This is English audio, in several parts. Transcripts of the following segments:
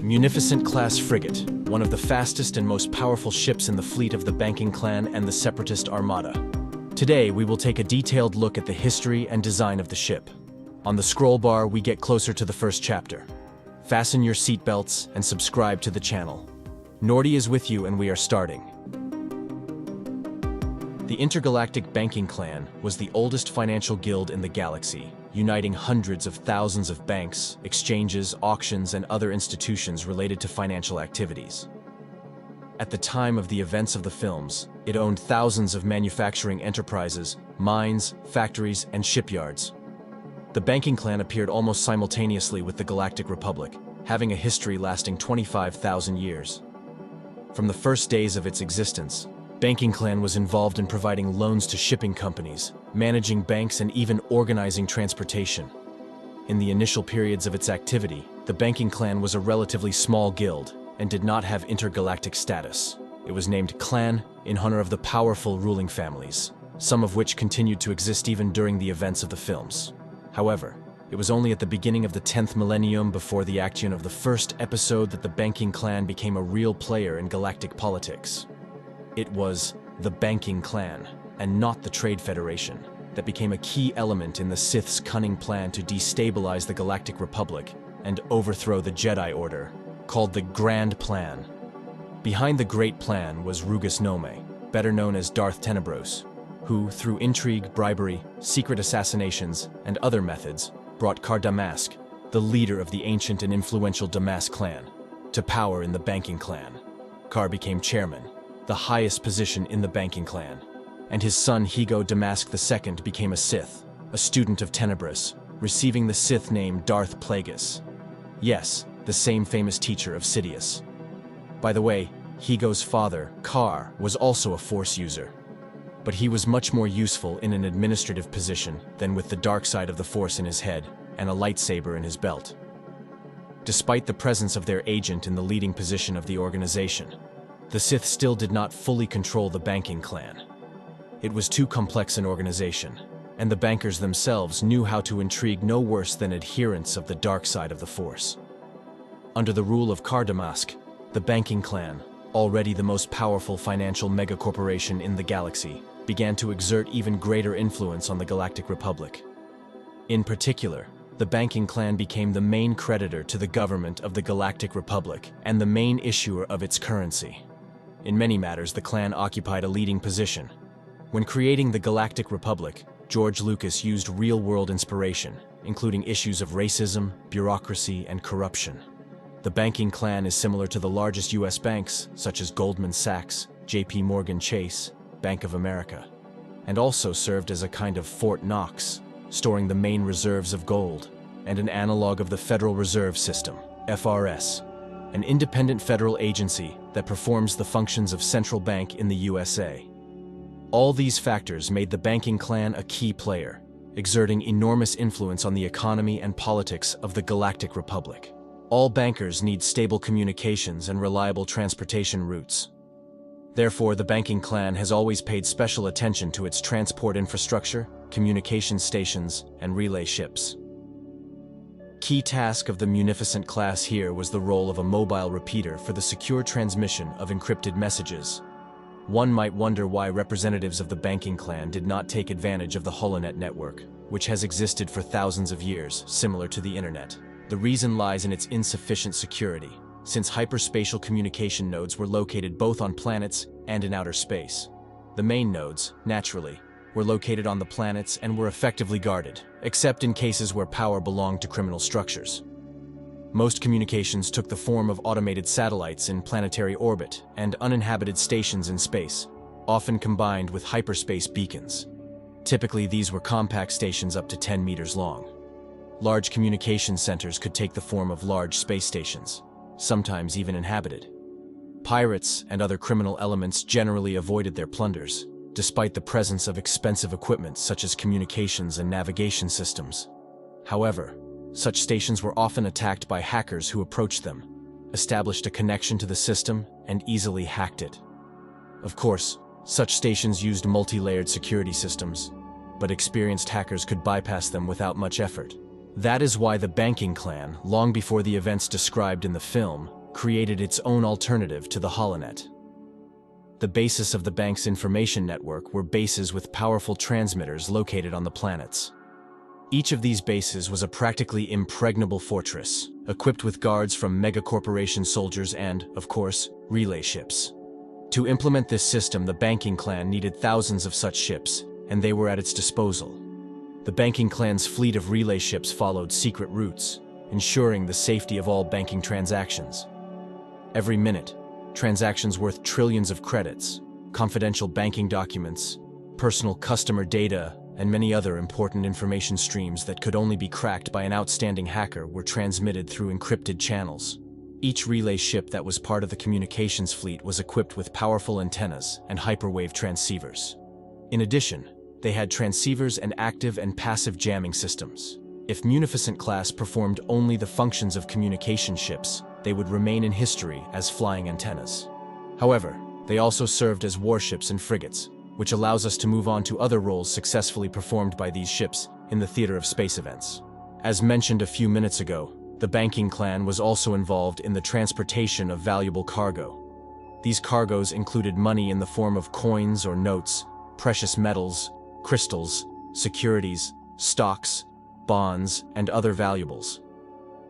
Munificent-class Frigate, one of the fastest and most powerful ships in the fleet of the Banking Clan and the Separatist Armada. Today, we will take a detailed look at the history and design of the ship. On the scroll bar, we get closer to the first chapter. Fasten your seatbelts and subscribe to the channel. Nordy is with you and we are starting. The Intergalactic Banking Clan was the oldest financial guild in the galaxy, uniting hundreds of thousands of banks, exchanges, auctions, and other institutions related to financial activities. At the time of the events of the films, it owned thousands of manufacturing enterprises, mines, factories, and shipyards. The Banking Clan appeared almost simultaneously with the Galactic Republic, having a history lasting 25,000 years. From the first days of its existence, Banking Clan was involved in providing loans to shipping companies, managing banks, and even organizing transportation. In the initial periods of its activity, the Banking Clan was a relatively small guild and did not have intergalactic status. It was named Clan in honor of the powerful ruling families, some of which continued to exist even during the events of the films. However, it was only at the beginning of the 10th millennium before the action of the first episode that the Banking Clan became a real player in galactic politics. It was the Banking Clan, and not the Trade Federation, that became a key element in the Sith's cunning plan to destabilize the Galactic Republic and overthrow the Jedi Order, called the Grand Plan. Behind the Great Plan was Rugus Nome, better known as Darth Tenebros, who, through intrigue, bribery, secret assassinations, and other methods, brought Kar Damask, the leader of the ancient and influential Damask clan, to power in the Banking Clan. Kar became chairman, the highest position in the Banking Clan, and his son Higo Damask II became a Sith, a student of Tenebris, receiving the Sith name Darth Plagueis. Yes, the same famous teacher of Sidious. By the way, Higo's father, Kar, was also a Force user, but he was much more useful in an administrative position than with the dark side of the Force in his head and a lightsaber in his belt. Despite the presence of their agent in the leading position of the organization, the Sith still did not fully control the Banking Clan. It was too complex an organization, and the bankers themselves knew how to intrigue no worse than adherents of the dark side of the Force. Under the rule of Kar Damask, the Banking Clan, already the most powerful financial megacorporation in the galaxy, began to exert even greater influence on the Galactic Republic. In particular, the Banking Clan became the main creditor to the government of the Galactic Republic and the main issuer of its currency. In many matters, the clan occupied a leading position. When creating the Galactic Republic, George Lucas used real-world inspiration, including issues of racism, bureaucracy, and corruption. The Banking Clan is similar to the largest U.S. banks, such as Goldman Sachs, J.P. Morgan Chase, Bank of America, and also served as a kind of Fort Knox, storing the main reserves of gold, and an analog of the Federal Reserve System, FRS, an independent federal agency that performs the functions of central bank in the USA. All these factors made the Banking Clan a key player, exerting enormous influence on the economy and politics of the Galactic Republic. All bankers need stable communications and reliable transportation routes. Therefore, the Banking Clan has always paid special attention to its transport infrastructure, communication stations, and relay ships. Key task of the Munificent class here was the role of a mobile repeater for the secure transmission of encrypted messages. One might wonder why representatives of the Banking Clan did not take advantage of the Holonet network, which has existed for thousands of years, similar to the Internet. The reason lies in its insufficient security, since hyperspatial communication nodes were located both on planets and in outer space. The main nodes, naturally, were located on the planets and were effectively guarded, except in cases where power belonged to criminal structures. Most communications took the form of automated satellites in planetary orbit and uninhabited stations in space, often combined with hyperspace beacons. Typically, these were compact stations up to 10 meters long. Large communication centers could take the form of large space stations, sometimes even inhabited. Pirates and other criminal elements generally avoided their plunders, despite the presence of expensive equipment such as communications and navigation systems. However, such stations were often attacked by hackers who approached them, established a connection to the system, and easily hacked it. Of course, such stations used multi-layered security systems, but experienced hackers could bypass them without much effort. That is why the banking clan, long before the events described in the film, created its own alternative to the holonet. The basis of the bank's information network were bases with powerful transmitters located on the planets. Each of these bases was a practically impregnable fortress, equipped with guards from megacorporation soldiers and, of course, relay ships. To implement this system, the banking clan needed thousands of such ships, and they were at its disposal. The banking clan's fleet of relay ships followed secret routes, ensuring the safety of all banking transactions. Every minute, transactions worth trillions of credits, confidential banking documents, personal customer data, and many other important information streams that could only be cracked by an outstanding hacker were transmitted through encrypted channels. Each relay ship that was part of the communications fleet was equipped with powerful antennas and hyperwave transceivers. In addition, they had transceivers and active and passive jamming systems. If Munificent-class performed only the functions of communication ships, they would remain in history as flying antennas. However, they also served as warships and frigates, which allows us to move on to other roles successfully performed by these ships in the theater of space events. As mentioned a few minutes ago, the banking clan was also involved in the transportation of valuable cargo. These cargoes included money in the form of coins or notes, precious metals, crystals, securities, stocks, bonds, and other valuables.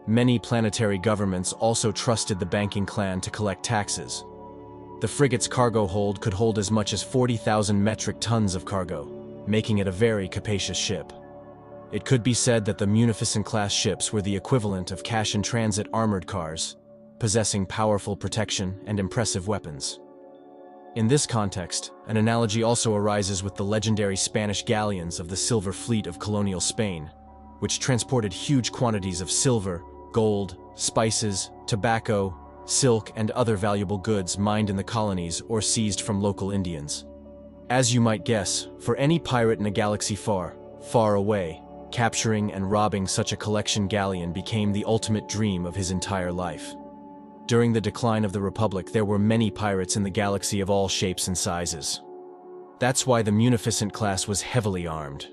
Many planetary governments also trusted the banking clan to collect taxes. The frigate's cargo hold could hold as much as 40,000 metric tons of cargo, making it a very capacious ship. It could be said that the Munificent-class ships were the equivalent of cash-in-transit armored cars, possessing powerful protection and impressive weapons. In this context, an analogy also arises with the legendary Spanish galleons of the Silver Fleet of colonial Spain, which transported huge quantities of silver, gold, spices, tobacco, silk, and other valuable goods mined in the colonies or seized from local Indians. As you might guess, for any pirate in a galaxy far, far away, capturing and robbing such a collection galleon became the ultimate dream of his entire life. During the decline of the Republic, there were many pirates in the galaxy of all shapes and sizes. That's why the Munificent-class was heavily armed.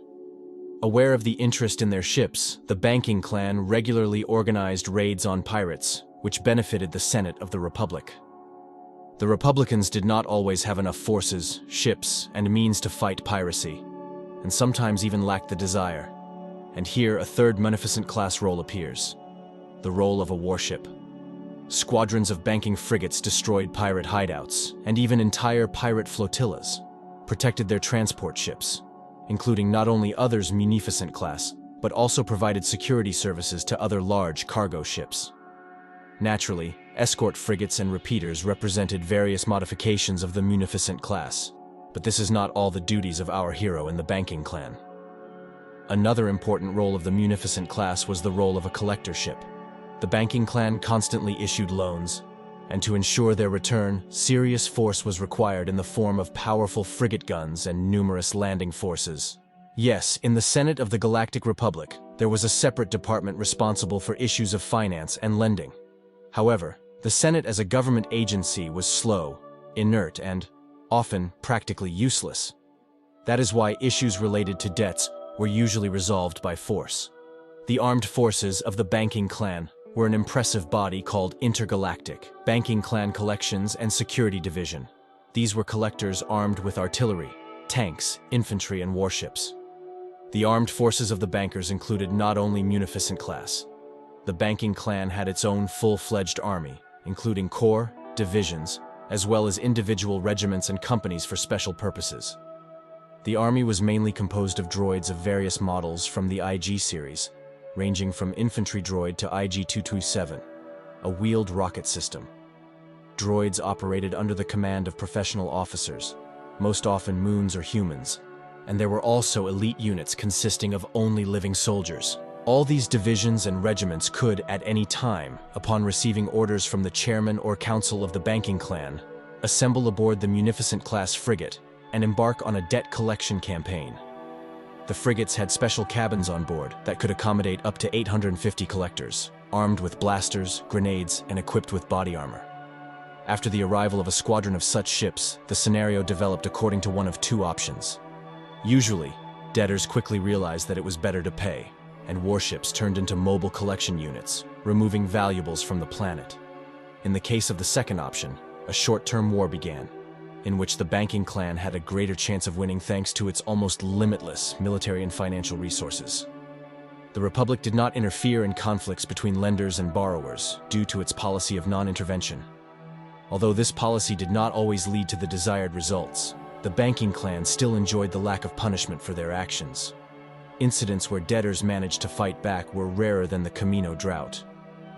Aware of the interest in their ships, the banking clan regularly organized raids on pirates, which benefited the Senate of the Republic. The Republicans did not always have enough forces, ships, and means to fight piracy, and sometimes even lacked the desire. And here a third Munificent-class role appears, the role of a warship. Squadrons of banking frigates destroyed pirate hideouts, and even entire pirate flotillas protected their transport ships, including not only others Munificent-class, but also provided security services to other large cargo ships. Naturally, escort frigates and repeaters represented various modifications of the Munificent-class, but this is not all the duties of our hero in the banking clan. Another important role of the Munificent-class was the role of a collector ship. The banking clan constantly issued loans, and to ensure their return, serious force was required in the form of powerful frigate guns and numerous landing forces. Yes, in the Senate of the Galactic Republic, there was a separate department responsible for issues of finance and lending. However, the Senate as a government agency was slow, inert, and often practically useless. That is why issues related to debts were usually resolved by force. The armed forces of the banking clan were an impressive body called Intergalactic Banking Clan Collections and Security Division. These were collectors armed with artillery, tanks, infantry, and warships. The armed forces of the bankers included not only Munificent-class. The banking clan had its own full-fledged army, including corps, divisions, as well as individual regiments and companies for special purposes. The army was mainly composed of droids of various models from the IG series, ranging from infantry droid to IG-227, a wheeled rocket system. Droids operated under the command of professional officers, most often moons or humans, and there were also elite units consisting of only living soldiers. All these divisions and regiments could, at any time, upon receiving orders from the chairman or council of the banking clan, assemble aboard the Munificent-class frigate and embark on a debt collection campaign. The frigates had special cabins on board that could accommodate up to 850 collectors, armed with blasters, grenades, and equipped with body armor. After the arrival of a squadron of such ships, the scenario developed according to one of two options. Usually, debtors quickly realized that it was better to pay, and warships turned into mobile collection units, removing valuables from the planet. In the case of the second option, a short-term war began, in which the banking clan had a greater chance of winning thanks to its almost limitless military and financial resources. The Republic did not interfere in conflicts between lenders and borrowers due to its policy of non-intervention. Although this policy did not always lead to the desired results, the banking clan still enjoyed the lack of punishment for their actions. Incidents where debtors managed to fight back were rarer than the Camino drought.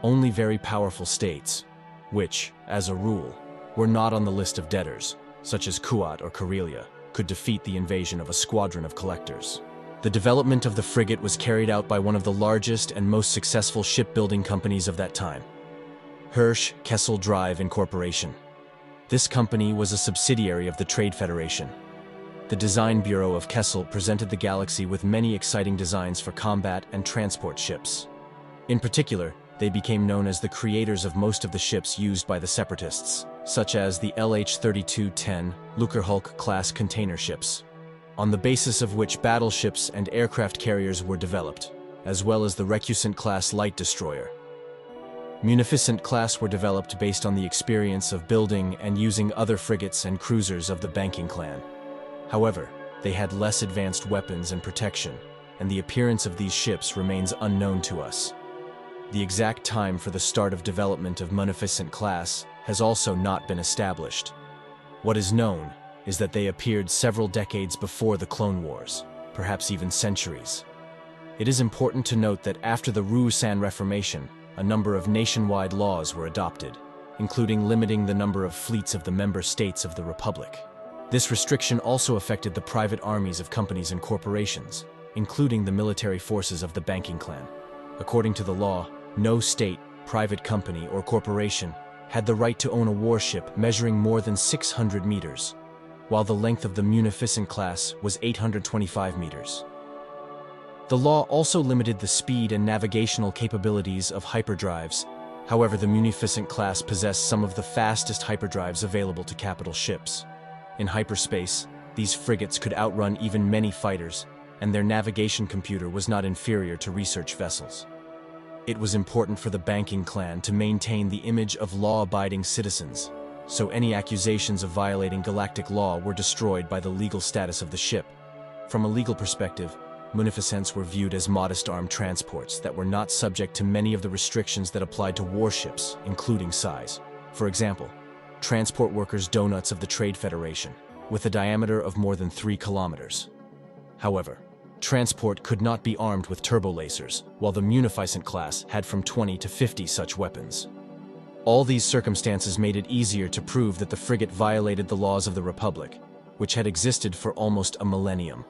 Only very powerful states, which, as a rule, were not on the list of debtors, such as Kuat or Karelia, could defeat the invasion of a squadron of collectors. The development of the frigate was carried out by one of the largest and most successful shipbuilding companies of that time, Hirsch Kessel Drive Incorporation. This company was a subsidiary of the Trade Federation. The Design Bureau of Kessel presented the Galaxy with many exciting designs for combat and transport ships. In particular, they became known as the creators of most of the ships used by the Separatists, such as the LH-3210 Luckerhulk-class container ships, on the basis of which battleships and aircraft carriers were developed, as well as the Munificent-class light destroyer. Munificent-class were developed based on the experience of building and using other frigates and cruisers of the banking clan. However, they had less advanced weapons and protection, and the appearance of these ships remains unknown to us. The exact time for the start of development of Munificent-class has also not been established. What is known is that they appeared several decades before the Clone Wars, perhaps even centuries. It is important to note that after the Ruusan Reformation, a number of nationwide laws were adopted, including limiting the number of fleets of the member states of the Republic. This restriction also affected the private armies of companies and corporations, including the military forces of the banking clan. According to the law, no state, private company, or corporation had the right to own a warship measuring more than 600 meters, while the length of the Munificent class was 825 meters. The law also limited the speed and navigational capabilities of hyperdrives. However, the Munificent class possessed some of the fastest hyperdrives available to capital ships. In hyperspace, these frigates could outrun even many fighters, and their navigation computer was not inferior to research vessels. It was important for the banking clan to maintain the image of law-abiding citizens, so any accusations of violating galactic law were destroyed by the legal status of the ship. From a legal perspective, Munificents were viewed as modest armed transports that were not subject to many of the restrictions that applied to warships, including size. For example, transport workers' donuts of the Trade Federation, with a diameter of more than 3 kilometers. However, transport could not be armed with turbolasers, while the Munificent class had from 20 to 50 such weapons. All these circumstances made it easier to prove that the frigate violated the laws of the Republic, which had existed for almost a millennium.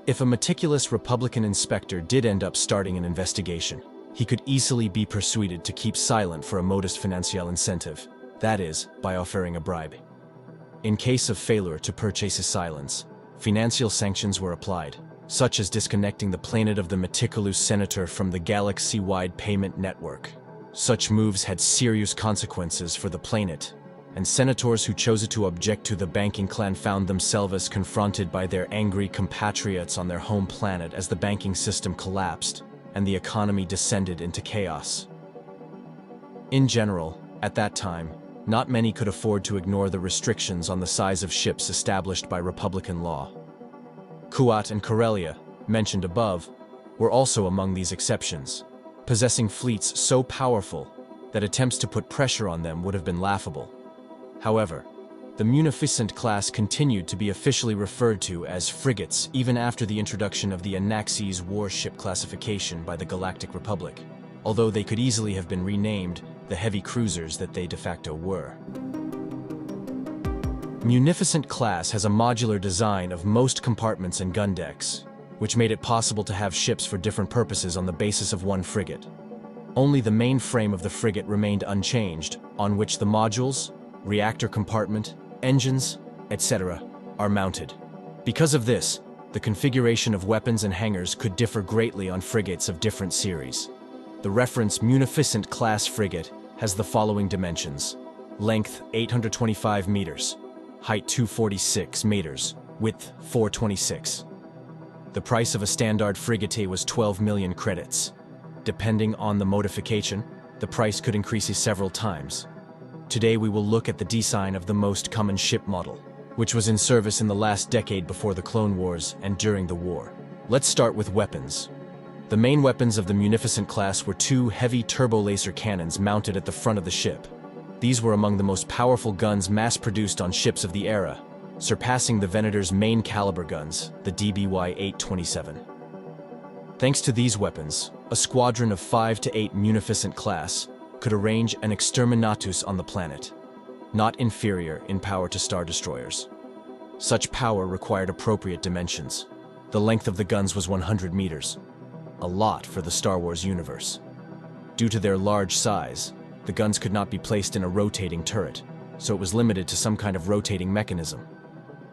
If a meticulous Republican inspector did end up starting an investigation, he could easily be persuaded to keep silent for a modus financier incentive, that is, by offering a bribe. In case of failure to purchase his silence, financial sanctions were applied, such as disconnecting the planet of the meticulous senator from the galaxy-wide payment network. Such moves had serious consequences for the planet, and senators who chose to object to the banking clan found themselves confronted by their angry compatriots on their home planet as the banking system collapsed and the economy descended into chaos. In general, at that time, not many could afford to ignore the restrictions on the size of ships established by Republican law. Kuat and Karelia, mentioned above, were also among these exceptions, possessing fleets so powerful that attempts to put pressure on them would have been laughable. However, the Munificent class continued to be officially referred to as frigates even after the introduction of the Anaxes warship classification by the Galactic Republic, although they could easily have been renamed the heavy cruisers that they de facto were. Munificent class has a modular design of most compartments and gun decks, which made it possible to have ships for different purposes on the basis of one frigate. Only the main frame of the frigate remained unchanged, on which the modules, reactor compartment, engines, etc. are mounted. Because of this, the configuration of weapons and hangars could differ greatly on frigates of different series. The reference Munificent-class frigate has the following dimensions: length 825 meters, height 246 meters, width 426. The price of a standard frigate was 12 million credits. Depending on the modification, the price could increase several times. Today we will look at the design of the most common ship model, which was in service in the last decade before the Clone Wars and during the war. Let's start with weapons. The main weapons of the Munificent class were two heavy turbo-laser cannons mounted at the front of the ship. These were among the most powerful guns mass-produced on ships of the era, surpassing the Venator's main caliber guns, the DBY-827. Thanks to these weapons, a squadron of 5 to 8 Munificent class could arrange an exterminatus on the planet, not inferior in power to Star Destroyers. Such power required appropriate dimensions. The length of the guns was 100 meters, a lot for the Star Wars universe. Due to their large size, the guns could not be placed in a rotating turret, so it was limited to some kind of rotating mechanism.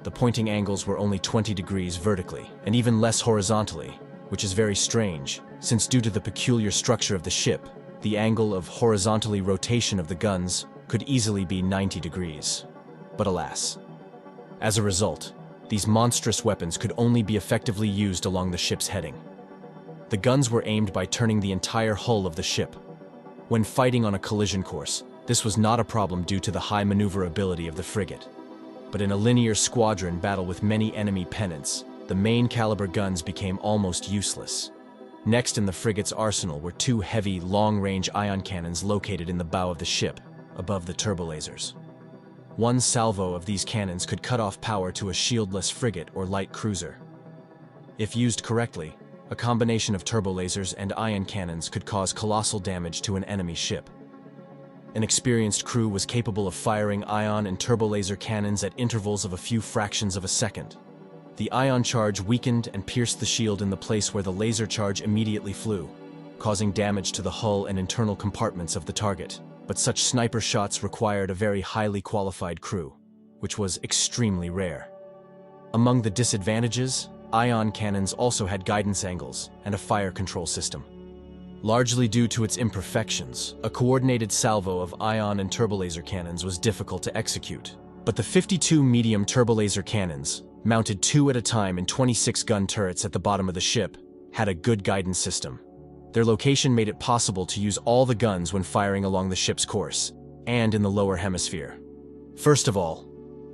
The pointing angles were only 20 degrees vertically, and even less horizontally, which is very strange, since due to the peculiar structure of the ship, the angle of horizontally rotation of the guns could easily be 90 degrees. But alas. As a result, these monstrous weapons could only be effectively used along the ship's heading. The guns were aimed by turning the entire hull of the ship. When fighting on a collision course, this was not a problem due to the high maneuverability of the frigate. But in a linear squadron battle with many enemy pennants, the main caliber guns became almost useless. Next in the frigate's arsenal were two heavy, long-range ion cannons located in the bow of the ship, above the turbolasers. One salvo of these cannons could cut off power to a shieldless frigate or light cruiser. If used correctly, a combination of turbolasers and ion cannons could cause colossal damage to an enemy ship. An experienced crew was capable of firing ion and turbolaser cannons at intervals of a few fractions of a second. The ion charge weakened and pierced the shield in the place where the laser charge immediately flew, causing damage to the hull and internal compartments of the target. But such sniper shots required a very highly qualified crew, which was extremely rare. Among the disadvantages, ion cannons also had guidance angles and a fire control system. Largely due to its imperfections, a coordinated salvo of ion and turbolaser cannons was difficult to execute. But the 52 medium turbolaser cannons, mounted 2 at a time in 26-gun turrets at the bottom of the ship, had a good guidance system. Their location made it possible to use all the guns when firing along the ship's course, and in the lower hemisphere. First of all,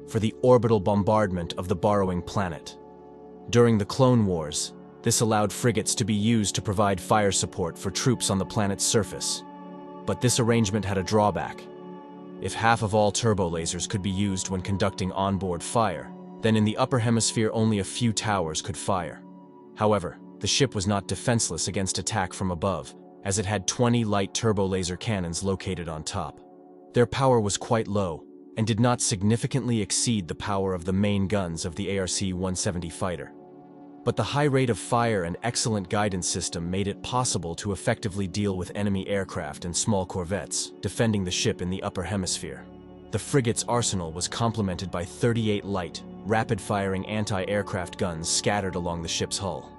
for the orbital bombardment of the borrowing planet. During the Clone Wars, this allowed frigates to be used to provide fire support for troops on the planet's surface. But this arrangement had a drawback. If half of all turbolasers could be used when conducting onboard fire, then in the upper hemisphere only a few towers could fire. However, the ship was not defenseless against attack from above, as it had 20 light turbolaser cannons located on top. Their power was quite low, and did not significantly exceed the power of the main guns of the ARC-170 fighter. But the high rate of fire and excellent guidance system made it possible to effectively deal with enemy aircraft and small corvettes, defending the ship in the upper hemisphere. The frigate's arsenal was complemented by 38 light, rapid-firing anti-aircraft guns scattered along the ship's hull.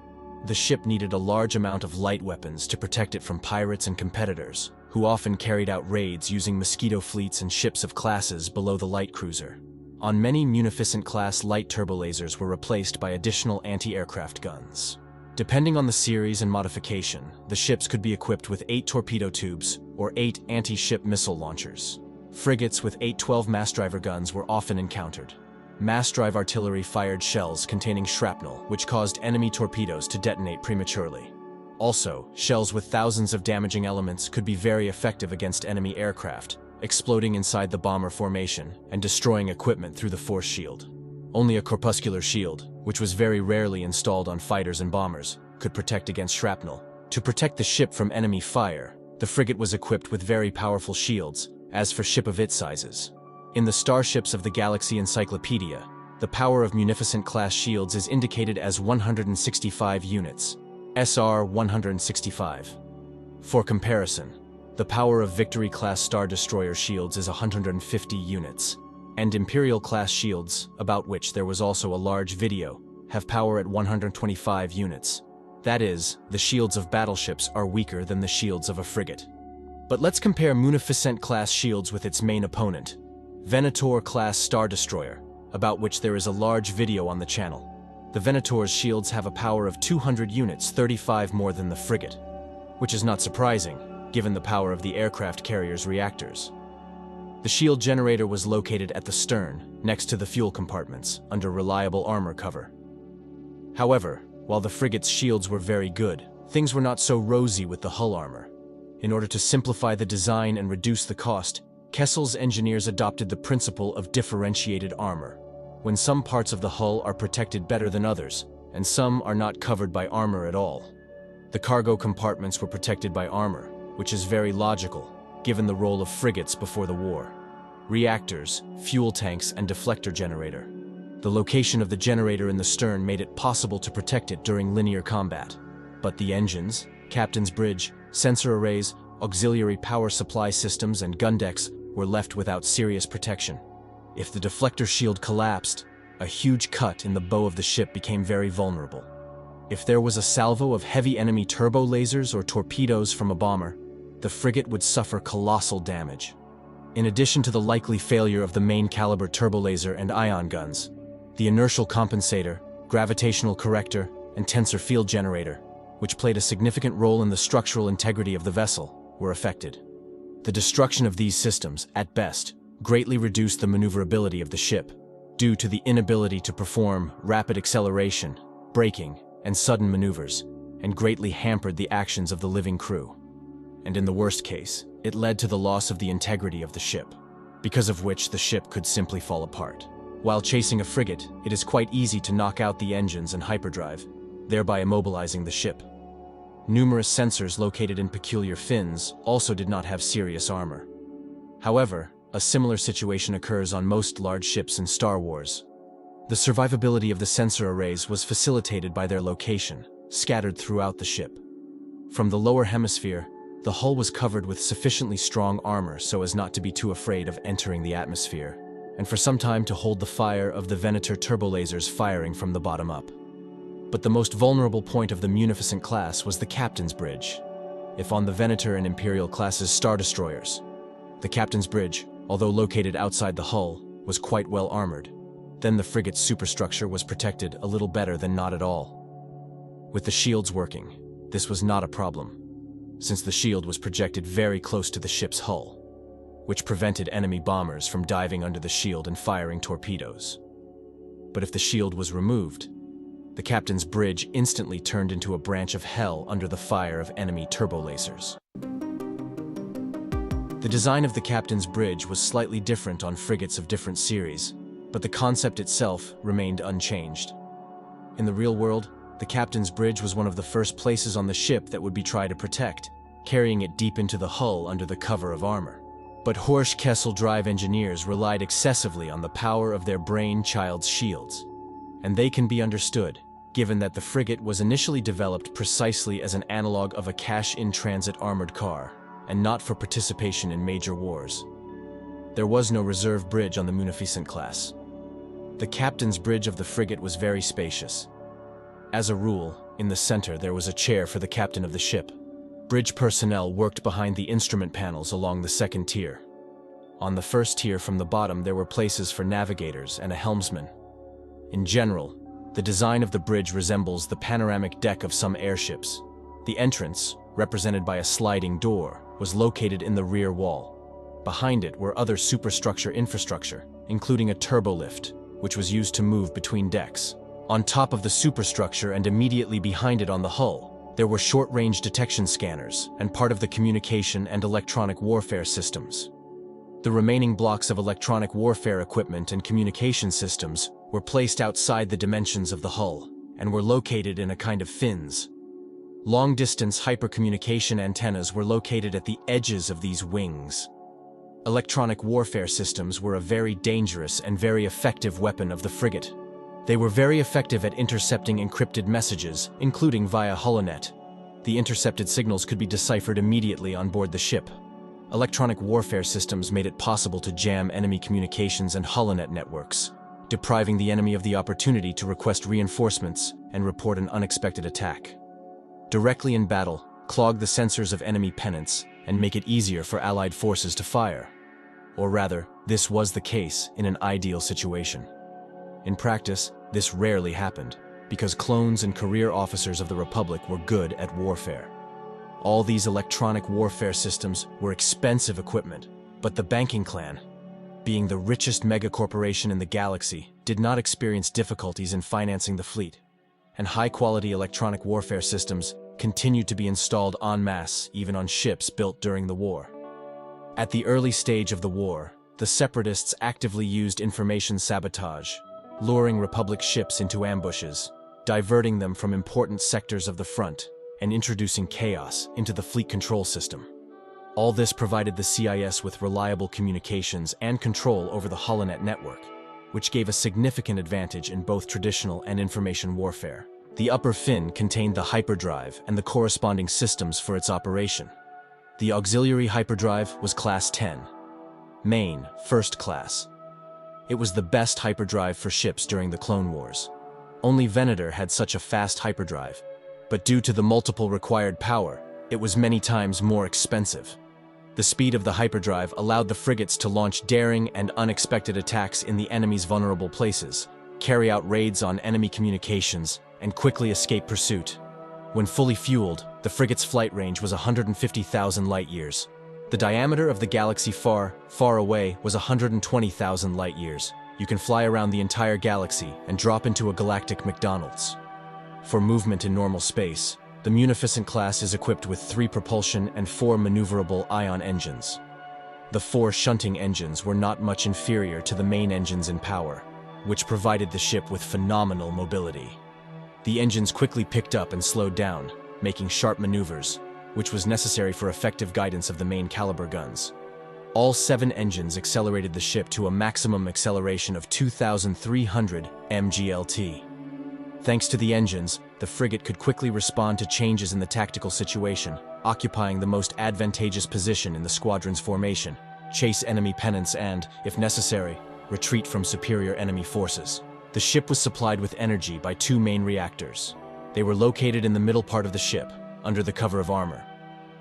The ship needed a large amount of light weapons to protect it from pirates and competitors, who often carried out raids using mosquito fleets and ships of classes below the light cruiser. On many Munificent-class light turbolasers were replaced by additional anti-aircraft guns. Depending on the series and modification, the ships could be equipped with 8 torpedo tubes or 8 anti-ship missile launchers. Frigates with 8 12-mass-driver guns were often encountered. Mass-drive artillery fired shells containing shrapnel, which caused enemy torpedoes to detonate prematurely. Also, shells with thousands of damaging elements could be very effective against enemy aircraft, exploding inside the bomber formation and destroying equipment through the force shield. Only a corpuscular shield, which was very rarely installed on fighters and bombers, could protect against shrapnel. To protect the ship from enemy fire, the frigate was equipped with very powerful shields, as for ship of its sizes. In the Starships of the Galaxy Encyclopedia, the power of Munificent-class shields is indicated as 165 units, SR 165. For comparison, the power of Victory-class Star Destroyer shields is 150 units, and Imperial-class shields, about which there was also a large video, have power at 125 units. That is, the shields of battleships are weaker than the shields of a frigate. But let's compare Munificent-class shields with its main opponent, Venator-class Star Destroyer, about which there is a large video on the channel. The Venator's shields have a power of 200 units, 35 more than the frigate, which is not surprising, given the power of the aircraft carrier's reactors. The shield generator was located at the stern, next to the fuel compartments, under reliable armor cover. However, while the frigate's shields were very good, things were not so rosy with the hull armor. In order to simplify the design and reduce the cost, Kessel's engineers adopted the principle of differentiated armor, when some parts of the hull are protected better than others, and some are not covered by armor at all. The cargo compartments were protected by armor, which is very logical, given the role of frigates before the war. Reactors, fuel tanks, and deflector generator. The location of the generator in the stern made it possible to protect it during linear combat. But the engines, captain's bridge, sensor arrays, auxiliary power supply systems, and gun decks were left without serious protection. If the deflector shield collapsed, a huge cut in the bow of the ship became very vulnerable. If there was a salvo of heavy enemy turbo lasers or torpedoes from a bomber, the frigate would suffer colossal damage. In addition to the likely failure of the main caliber turbo laser and ion guns, the inertial compensator, gravitational corrector, and tensor field generator, which played a significant role in the structural integrity of the vessel, were affected. The destruction of these systems, at best, greatly reduced the maneuverability of the ship, due to the inability to perform rapid acceleration, braking, and sudden maneuvers, and greatly hampered the actions of the living crew. And in the worst case, it led to the loss of the integrity of the ship, because of which the ship could simply fall apart. While chasing a frigate, it is quite easy to knock out the engines and hyperdrive, thereby immobilizing the ship. Numerous sensors located in peculiar fins also did not have serious armor. However, a similar situation occurs on most large ships in Star Wars. The survivability of the sensor arrays was facilitated by their location, scattered throughout the ship. From the lower hemisphere, the hull was covered with sufficiently strong armor so as not to be too afraid of entering the atmosphere, and for some time to hold the fire of the Venator turbolasers firing from the bottom up. But the most vulnerable point of the Munificent class was the captain's bridge. If on the Venator and Imperial classes Star Destroyers, the captain's bridge, although located outside the hull, was quite well armored, then the frigate's superstructure was protected a little better than not at all. With the shields working, this was not a problem, since the shield was projected very close to the ship's hull, which prevented enemy bombers from diving under the shield and firing torpedoes. But if the shield was removed, the captain's bridge instantly turned into a branch of hell under the fire of enemy turbolasers. The design of the captain's bridge was slightly different on frigates of different series, but the concept itself remained unchanged. In the real world, the captain's bridge was one of the first places on the ship that would be tried to protect, carrying it deep into the hull under the cover of armor. But Horsch Kessel drive engineers relied excessively on the power of their brainchild's shields, and they can be understood, given that the frigate was initially developed precisely as an analog of a cash-in-transit armored car, and not for participation in major wars. There was no reserve bridge on the Munificent class. The captain's bridge of the frigate was very spacious. As a rule, in the center there was a chair for the captain of the ship. Bridge personnel worked behind the instrument panels along the second tier. On the first tier from the bottom there were places for navigators and a helmsman. In general, the design of the bridge resembles the panoramic deck of some airships. The entrance, represented by a sliding door, was located in the rear wall. Behind it were other superstructure infrastructure, including a turbolift, which was used to move between decks. On top of the superstructure and immediately behind it on the hull, there were short-range detection scanners and part of the communication and electronic warfare systems. The remaining blocks of electronic warfare equipment and communication systems were placed outside the dimensions of the hull and were located in a kind of fins. Long-distance hypercommunication antennas were located at the edges of these wings. Electronic warfare systems were a very dangerous and very effective weapon of the frigate. They were very effective at intercepting encrypted messages, including via holonet. The intercepted signals could be deciphered immediately on board the ship. Electronic warfare systems made it possible to jam enemy communications and holonet networks, depriving the enemy of the opportunity to request reinforcements and report an unexpected attack. Directly in battle, clog the sensors of enemy pennants and make it easier for Allied forces to fire. Or rather, this was the case in an ideal situation. In practice, this rarely happened, because clones and career officers of the Republic were good at warfare. All these electronic warfare systems were expensive equipment, but the banking clan, being the richest megacorporation in the galaxy, did not experience difficulties in financing the fleet, and high-quality electronic warfare systems continued to be installed en masse even on ships built during the war. At the early stage of the war, the Separatists actively used information sabotage, luring Republic ships into ambushes, diverting them from important sectors of the front, and introducing chaos into the fleet control system. All this provided the CIS with reliable communications and control over the holonet network, which gave a significant advantage in both traditional and information warfare. The upper fin contained the hyperdrive and the corresponding systems for its operation. The auxiliary hyperdrive was Class 10, main, first class. It was the best hyperdrive for ships during the Clone Wars. Only Venator had such a fast hyperdrive, but due to the multiple required power, it was many times more expensive. The speed of the hyperdrive allowed the frigates to launch daring and unexpected attacks in the enemy's vulnerable places, carry out raids on enemy communications, and quickly escape pursuit. When fully fueled, the frigate's flight range was 150,000 light-years. The diameter of the galaxy far, far away was 120,000 light-years. You can fly around the entire galaxy and drop into a galactic McDonald's. For movement in normal space, the Munificent-class is equipped with 3 propulsion and 4 maneuverable ion engines. The 4 shunting engines were not much inferior to the main engines in power, which provided the ship with phenomenal mobility. The engines quickly picked up and slowed down, making sharp maneuvers, which was necessary for effective guidance of the main caliber guns. All 7 engines accelerated the ship to a maximum acceleration of 2,300 mglt. Thanks to the engines, the frigate could quickly respond to changes in the tactical situation, occupying the most advantageous position in the squadron's formation, chase enemy pennants and, if necessary, retreat from superior enemy forces. The ship was supplied with energy by 2 main reactors. They were located in the middle part of the ship, under the cover of armor.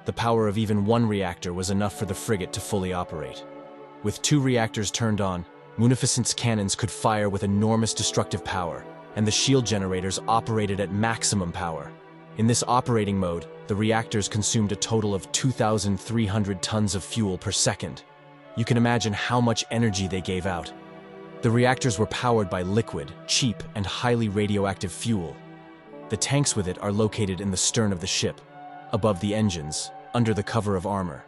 The power of even 1 reactor was enough for the frigate to fully operate. With 2 reactors turned on, Munificent's cannons could fire with enormous destructive power, and the shield generators operated at maximum power. In this operating mode, the reactors consumed a total of 2,300 tons of fuel per second. You can imagine how much energy they gave out. The reactors were powered by liquid, cheap, and highly radioactive fuel. The tanks with it are located in the stern of the ship, above the engines, under the cover of armor,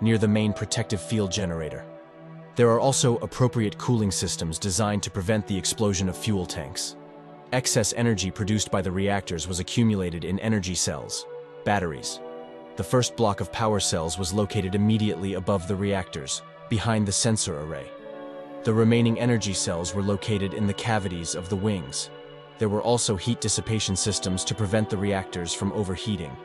near the main protective field generator. There are also appropriate cooling systems designed to prevent the explosion of fuel tanks. Excess energy produced by the reactors was accumulated in energy cells, batteries. The first block of power cells was located immediately above the reactors, behind the sensor array. The remaining energy cells were located in the cavities of the wings. There were also heat dissipation systems to prevent the reactors from overheating.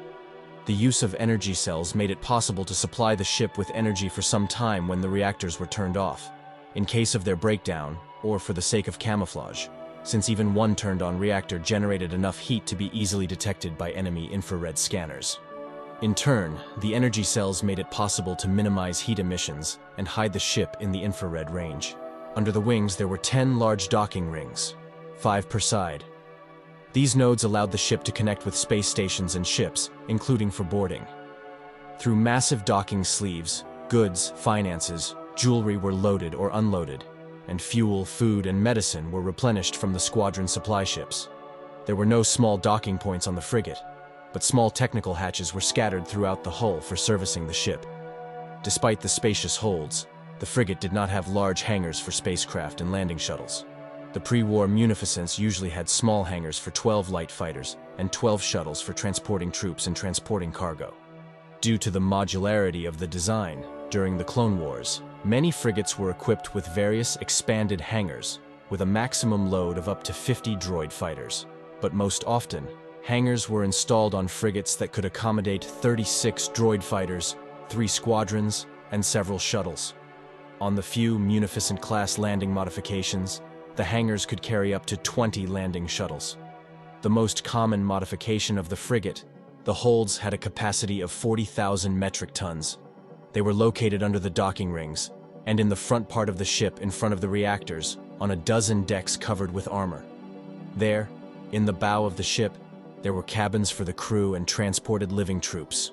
The use of energy cells made it possible to supply the ship with energy for some time when the reactors were turned off, in case of their breakdown or for the sake of camouflage, since even one turned-on reactor generated enough heat to be easily detected by enemy infrared scanners. In turn, the energy cells made it possible to minimize heat emissions and hide the ship in the infrared range. Under the wings there were 10 large docking rings, 5 per side. These nodes allowed the ship to connect with space stations and ships, including for boarding. Through massive docking sleeves, goods, finances, jewelry were loaded or unloaded, and fuel, food, and medicine were replenished from the squadron supply ships. There were no small docking points on the frigate, but small technical hatches were scattered throughout the hull for servicing the ship. Despite the spacious holds, the frigate did not have large hangars for spacecraft and landing shuttles. The pre-war Munificents usually had small hangars for 12 light fighters and 12 shuttles for transporting troops and transporting cargo. Due to the modularity of the design, during the Clone Wars, many frigates were equipped with various expanded hangars, with a maximum load of up to 50 droid fighters. But most often, hangars were installed on frigates that could accommodate 36 droid fighters, 3 squadrons, and several shuttles. On the few Munificent-class landing modifications, the hangars could carry up to 20 landing shuttles. The most common modification of the frigate, the holds had a capacity of 40,000 metric tons. They were located under the docking rings, and in the front part of the ship in front of the reactors, on a dozen decks covered with armor. There, In the bow of the ship, there were cabins for the crew and transported living troops.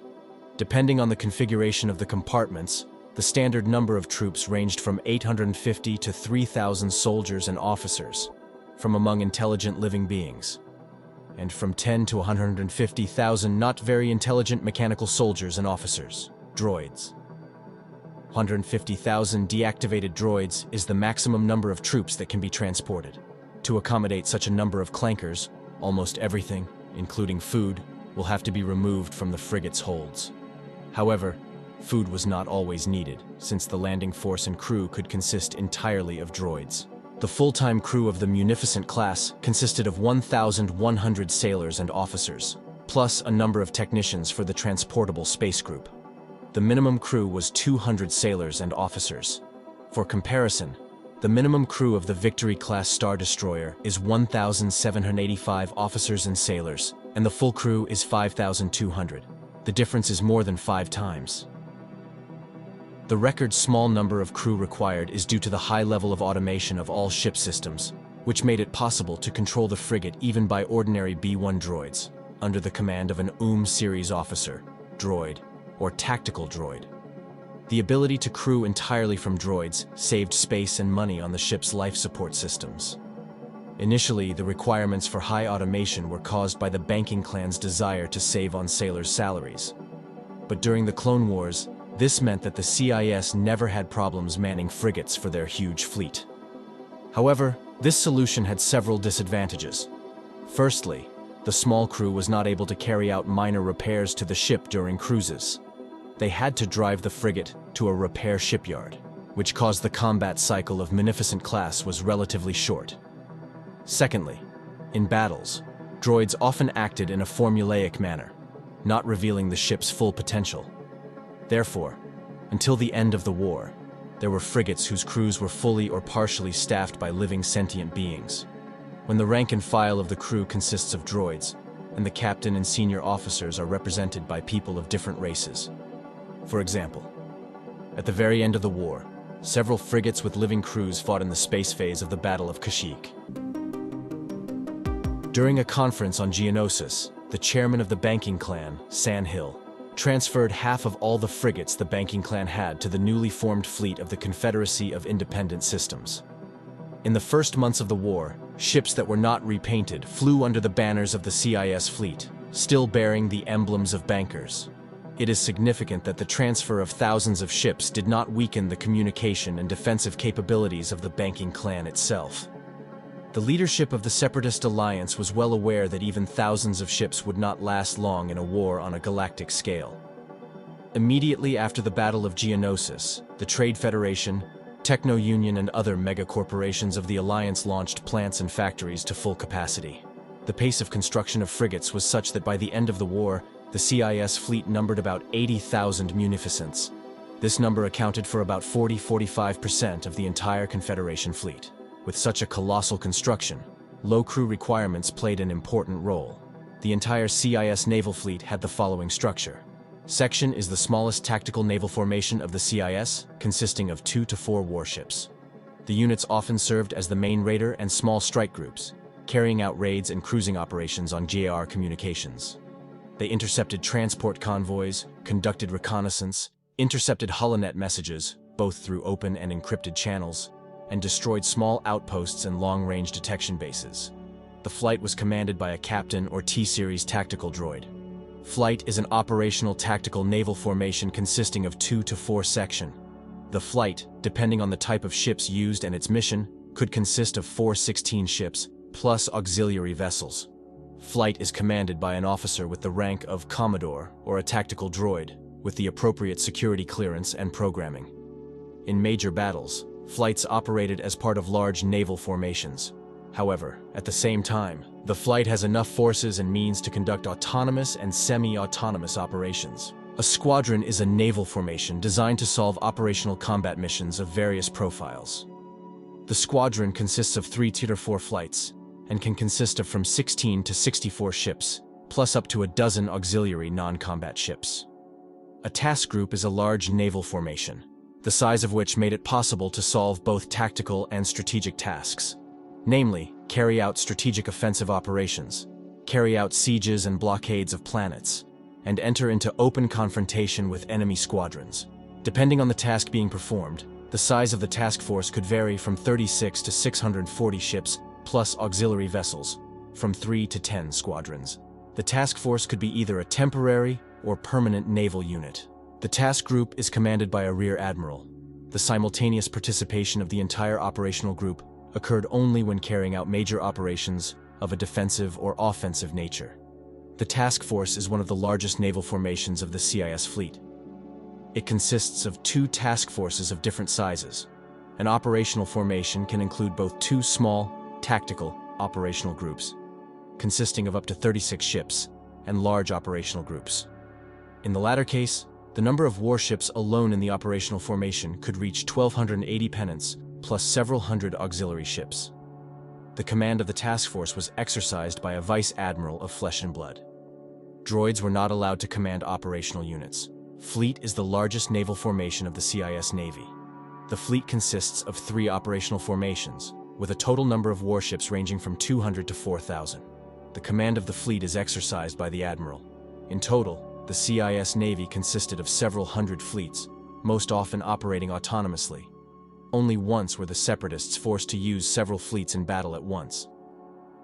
Depending on the configuration of the compartments, the standard number of troops ranged from 850 to 3,000 soldiers and officers, from among intelligent living beings, and from 10 to 150,000 not very intelligent mechanical soldiers and officers, droids. 150,000 deactivated droids is the maximum number of troops that can be transported. To accommodate such a number of clankers, almost everything, including food, will have to be removed from the frigate's holds. However, food was not always needed, since the landing force and crew could consist entirely of droids. The full-time crew of the Munificent class consisted of 1,100 sailors and officers, plus a number of technicians for the transportable space group. The minimum crew was 200 sailors and officers. For comparison, the minimum crew of the Victory-class Star Destroyer is 1,785 officers and sailors, and the full crew is 5,200. The difference is more than 5 times. The record small number of crew required is due to the high level of automation of all ship systems, which made it possible to control the frigate even by ordinary B-1 droids, under the command of an series officer, droid, or tactical droid. The ability to crew entirely from droids saved space and money on the ship's life support systems. Initially, the requirements for high automation were caused by the banking clan's desire to save on sailors' salaries. But during the Clone Wars, this meant that the CIS never had problems manning frigates for their huge fleet. However, this solution had several disadvantages. Firstly, the small crew was not able to carry out minor repairs to the ship during cruises. They had to drive the frigate to a repair shipyard, which caused the combat cycle of Munificent-class was relatively short. Secondly, in battles, droids often acted in a formulaic manner, not revealing the ship's full potential. Therefore, until the end of the war, there were frigates whose crews were fully or partially staffed by living sentient beings. When the rank and file of the crew consists of droids, and the captain and senior officers are represented by people of different races. For example, at the very end of the war, several frigates with living crews fought in the space phase of the Battle of Kashyyyk. During a conference on Geonosis, the chairman of the banking clan, Sandhill, transferred half of all the frigates the banking clan had to the newly formed fleet of the Confederacy of Independent Systems. In the first months of the war, ships that were not repainted flew under the banners of the CIS fleet, still bearing the emblems of bankers. It is significant that the transfer of thousands of ships did not weaken the communication and defensive capabilities of the banking clan itself. The leadership of the Separatist Alliance was well aware that even thousands of ships would not last long in a war on a galactic scale. Immediately after the Battle of Geonosis, the Trade Federation, Techno-Union and other megacorporations of the Alliance launched plants and factories to full capacity. The pace of construction of frigates was such that by the end of the war, the CIS fleet numbered about 80,000 munificents. This number accounted for about 40–45% of the entire Confederation fleet. With such a colossal construction, low crew requirements played an important role. The entire CIS naval fleet had the following structure. Section is the smallest tactical naval formation of the CIS, consisting of 2 to 4 warships. The units often served as the main raider and small strike groups, carrying out raids and cruising operations on GAR communications. They intercepted transport convoys, conducted reconnaissance, intercepted holonet messages, both through open and encrypted channels, and destroyed small outposts and long-range detection bases. The flight was commanded by a captain or T-series tactical droid. Flight is an operational tactical naval formation consisting of 2 to 4 sections. The flight, depending on the type of ships used and its mission, could consist of 4–16 ships, plus auxiliary vessels. Flight is commanded by an officer with the rank of Commodore or a tactical droid, with the appropriate security clearance and programming. In major battles, flights operated as part of large naval formations. However, at the same time, the flight has enough forces and means to conduct autonomous and semi-autonomous operations. A squadron is a naval formation designed to solve operational combat missions of various profiles. The squadron consists of 3 to 4 flights, and can consist of from 16 to 64 ships, plus up to a dozen auxiliary non-combat ships. A task group is a large naval formation, the size of which made it possible to solve both tactical and strategic tasks. Namely, carry out strategic offensive operations, carry out sieges and blockades of planets, and enter into open confrontation with enemy squadrons. Depending on the task being performed, the size of the task force could vary from 36 to 640 ships, plus auxiliary vessels, from 3 to 10 squadrons. The task force could be either a temporary or permanent naval unit. The task group is commanded by a rear admiral. The simultaneous participation of the entire operational group occurred only when carrying out major operations of a defensive or offensive nature. The task force is one of the largest naval formations of the CIS fleet. It consists of 2 task forces of different sizes. An operational formation can include both 2 small, tactical, operational groups, consisting of up to 36 ships, and large operational groups. In the latter case, the number of warships alone in the operational formation could reach 1,280 pennants, plus several hundred auxiliary ships. The command of the task force was exercised by a vice admiral of flesh and blood. Droids were not allowed to command operational units. Fleet is the largest naval formation of the CIS Navy. The fleet consists of 3 operational formations, with a total number of warships ranging from 200 to 4,000. The command of the fleet is exercised by the admiral. In total, the CIS Navy consisted of several hundred fleets, most often operating autonomously. Only once were the Separatists forced to use several fleets in battle at once.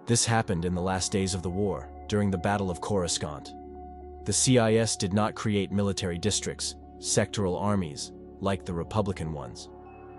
This happened in the last days of the war, during the Battle of Coruscant. The CIS did not create military districts, sectoral armies, like the Republican ones.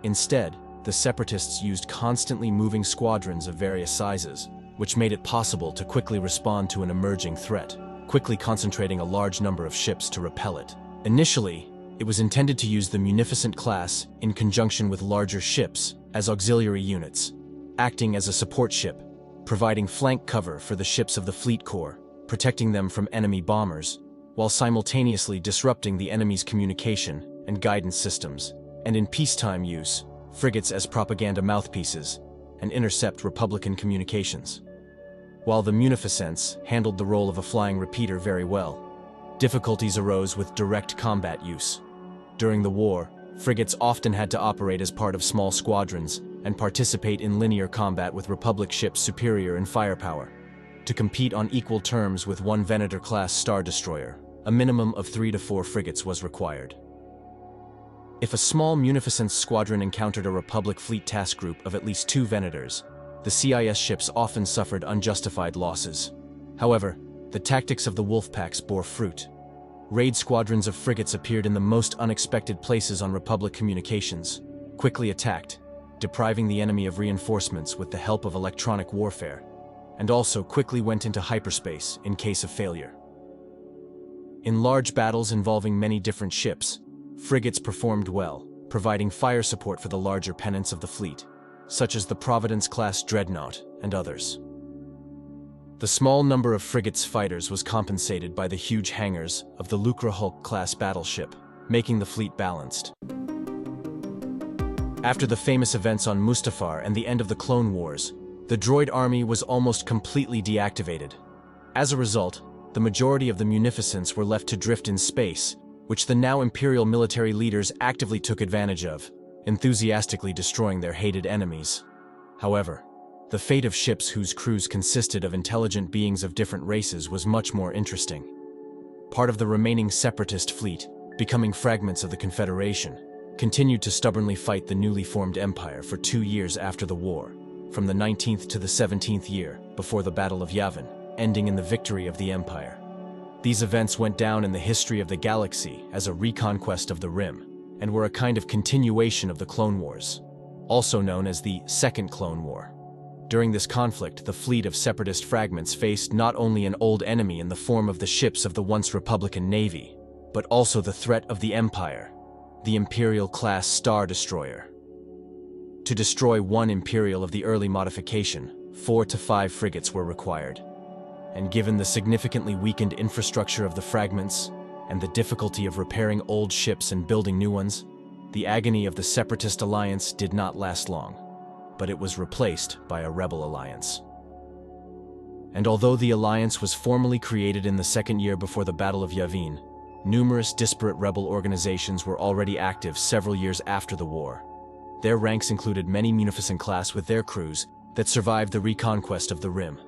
Instead, the Separatists used constantly moving squadrons of various sizes, which made it possible to quickly respond to an emerging threat, quickly concentrating a large number of ships to repel it. Initially, it was intended to use the Munificent-class in conjunction with larger ships as auxiliary units, acting as a support ship, providing flank cover for the ships of the Fleet Corps, protecting them from enemy bombers, while simultaneously disrupting the enemy's communication and guidance systems, and in peacetime use, frigates as propaganda mouthpieces, and intercept Republican communications. While the Munificents handled the role of a flying repeater very well, difficulties arose with direct combat use. During the war, frigates often had to operate as part of small squadrons and participate in linear combat with Republic ships superior in firepower. To compete on equal terms with one Venator-class Star Destroyer, a minimum of 3 to 4 frigates was required. If a small Munificent squadron encountered a Republic fleet task group of at least 2 Venators, the CIS ships often suffered unjustified losses. However, the tactics of the Wolfpacks bore fruit. Raid squadrons of frigates appeared in the most unexpected places on Republic communications, quickly attacked, depriving the enemy of reinforcements with the help of electronic warfare, and also quickly went into hyperspace in case of failure. In large battles involving many different ships, frigates performed well, providing fire support for the larger pennants of the fleet, such as the Providence-class Dreadnought and others. The small number of frigates' fighters was compensated by the huge hangars of the Lucre Hulk-class battleship, making the fleet balanced. After the famous events on Mustafar and the end of the Clone Wars, the droid army was almost completely deactivated. As a result, the majority of the Munificents were left to drift in space, which the now Imperial military leaders actively took advantage of, enthusiastically destroying their hated enemies. However, the fate of ships whose crews consisted of intelligent beings of different races was much more interesting. Part of the remaining Separatist fleet, becoming fragments of the Confederation, continued to stubbornly fight the newly formed Empire for 2 years after the war, from the 19th to the 17th year, before the Battle of Yavin, ending in the victory of the Empire. These events went down in the history of the galaxy as a reconquest of the Rim, and were a kind of continuation of the Clone Wars, also known as the Second Clone War. During this conflict, the fleet of Separatist fragments faced not only an old enemy in the form of the ships of the once Republican Navy, but also the threat of the Empire, the Imperial-class Star Destroyer. To destroy one Imperial of the early modification, 4 to 5 frigates were required. And given the significantly weakened infrastructure of the fragments, and the difficulty of repairing old ships and building new ones, the agony of the Separatist alliance did not last long, but it was replaced by a rebel alliance. And although the alliance was formally created in the second year before the Battle of Yavin, numerous disparate rebel organizations were already active several years after the war. Their ranks included many Munificent class with their crews, that survived the reconquest of the Rim.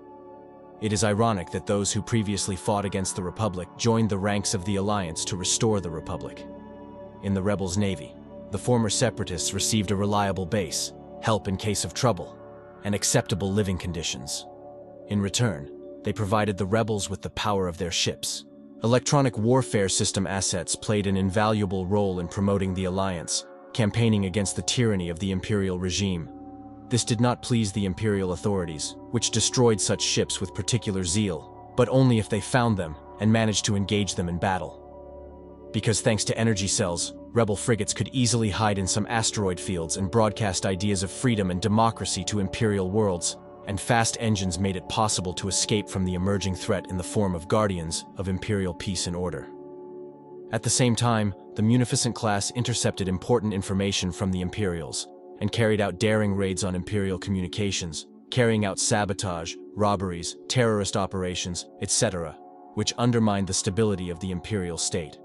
It is ironic that those who previously fought against the Republic joined the ranks of the Alliance to restore the Republic. In the Rebels' navy, the former Separatists received a reliable base, help in case of trouble, and acceptable living conditions. In return, they provided the Rebels with the power of their ships. Electronic warfare system assets played an invaluable role in promoting the Alliance, campaigning against the tyranny of the Imperial regime. This did not please the Imperial authorities, which destroyed such ships with particular zeal, but only if they found them and managed to engage them in battle. Because thanks to energy cells, Rebel frigates could easily hide in some asteroid fields and broadcast ideas of freedom and democracy to Imperial worlds, and fast engines made it possible to escape from the emerging threat in the form of guardians of Imperial peace and order. At the same time, the Munificent-class intercepted important information from the Imperials, and carried out daring raids on Imperial communications, carrying out sabotage, robberies, terrorist operations, etc., which undermined the stability of the Imperial state.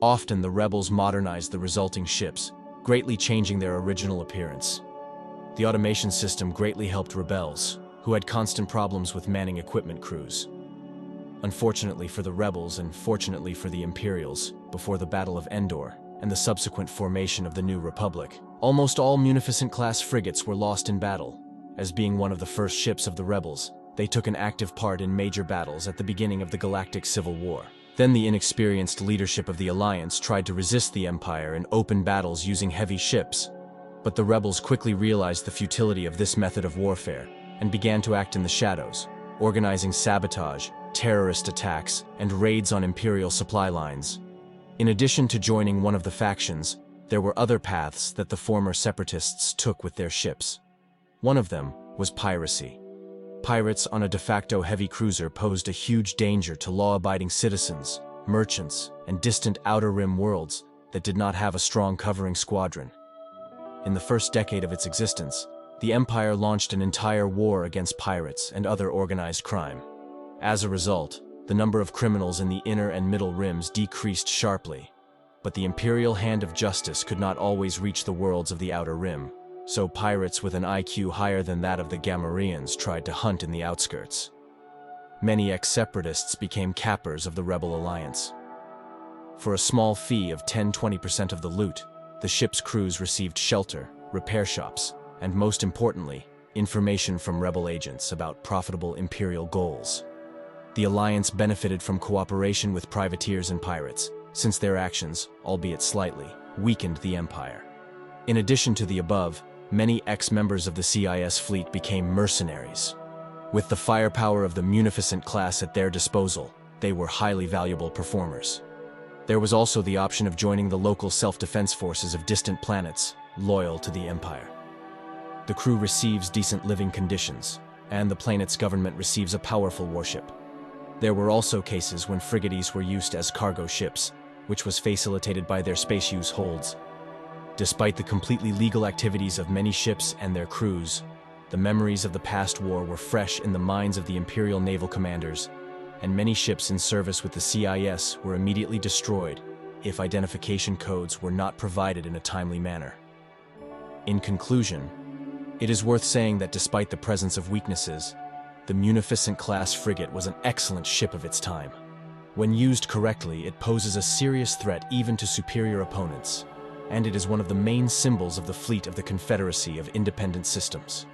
Often the rebels modernized the resulting ships, greatly changing their original appearance. The automation system greatly helped rebels, who had constant problems with manning equipment crews. Unfortunately for the rebels and fortunately for the Imperials, before the Battle of Endor and the subsequent formation of the new Republic, almost all Munificent-class frigates were lost in battle. As being one of the first ships of the rebels, they took an active part in major battles at the beginning of the Galactic Civil War. Then the inexperienced leadership of the Alliance tried to resist the Empire in open battles using heavy ships, but the rebels quickly realized the futility of this method of warfare and began to act in the shadows, organizing sabotage, terrorist attacks, and raids on Imperial supply lines. In addition to joining one of the factions, there were other paths that the former Separatists took with their ships. One of them was piracy. Pirates on a de facto heavy cruiser posed a huge danger to law-abiding citizens, merchants, and distant outer rim worlds that did not have a strong covering squadron. In the first decade of its existence, the Empire launched an entire war against pirates and other organized crime. As a result, the number of criminals in the inner and middle rims decreased sharply, but the Imperial hand of justice could not always reach the worlds of the outer rim, so pirates with an IQ higher than that of the Gamorreans tried to hunt in the outskirts. Many ex-separatists became cappers of the Rebel Alliance. For a small fee of 10–20% of the loot, the ship's crews received shelter, repair shops, and most importantly, information from Rebel agents about profitable Imperial goals. The Alliance benefited from cooperation with privateers and pirates, since their actions, albeit slightly, weakened the Empire. In addition to the above, many ex-members of the CIS fleet became mercenaries. With the firepower of the Munificent class at their disposal, they were highly valuable performers. There was also the option of joining the local self-defense forces of distant planets, loyal to the Empire. The crew receives decent living conditions, and the planet's government receives a powerful warship. There were also cases when frigates were used as cargo ships, which was facilitated by their space-use holds. Despite the completely legal activities of many ships and their crews, the memories of the past war were fresh in the minds of the Imperial naval commanders, and many ships in service with the CIS were immediately destroyed if identification codes were not provided in a timely manner. In conclusion, it is worth saying that despite the presence of weaknesses, the Munificent-class frigate was an excellent ship of its time. When used correctly, it poses a serious threat even to superior opponents, and it is one of the main symbols of the fleet of the Confederacy of Independent Systems.